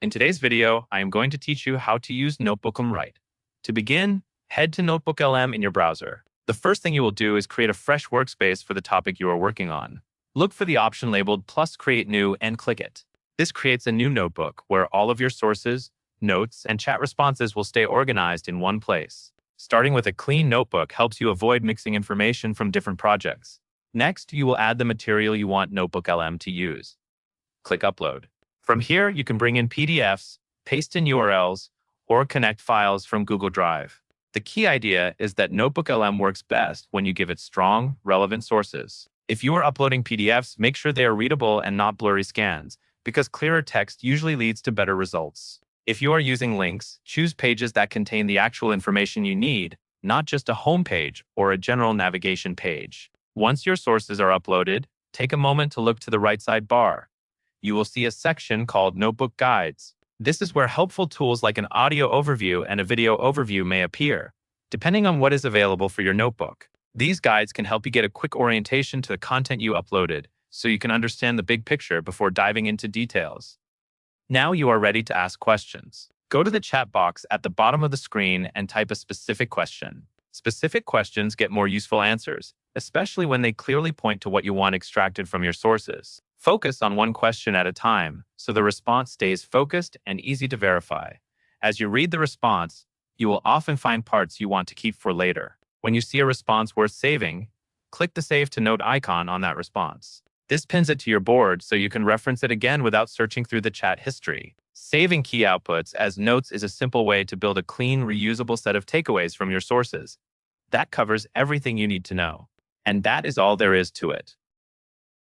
In today's video, I am going to teach you how to use Notebooklm right. To begin, head to Notebooklm in your browser. The first thing you will do is create a fresh workspace for the topic you are working on. Look for the option labeled plus create new and click it. This creates a new notebook where all of your sources, notes, and chat responses will stay organized in one place. Starting with a clean notebook helps you avoid mixing information from different projects. Next, you will add the material you want Notebooklm to use. Click Upload. From here, you can bring in PDFs, paste in URLs, or connect files from Google Drive. The key idea is that Notebooklm works best when you give it strong, relevant sources. If you are uploading PDFs, make sure they are readable and not blurry scans, because clearer text usually leads to better results. If you are using links, choose pages that contain the actual information you need, not just a home page or a general navigation page. Once your sources are uploaded, take a moment to look to the right side bar. You will see a section called Notebook Guides. This is where helpful tools like an audio overview and a video overview may appear, depending on what is available for your notebook. These guides can help you get a quick orientation to the content you uploaded, so you can understand the big picture before diving into details. Now you are ready to ask questions. Go to the chat box at the bottom of the screen and type a specific question. Specific questions get more useful answers, especially when they clearly point to what you want extracted from your sources. Focus on one question at a time, so the response stays focused and easy to verify. As you read the response, you will often find parts you want to keep for later. When you see a response worth saving, click the Save to Note icon on that response. This pins it to your board so you can reference it again without searching through the chat history. Saving key outputs as notes is a simple way to build a clean, reusable set of takeaways from your sources. That covers everything you need to know. And that is all there is to it.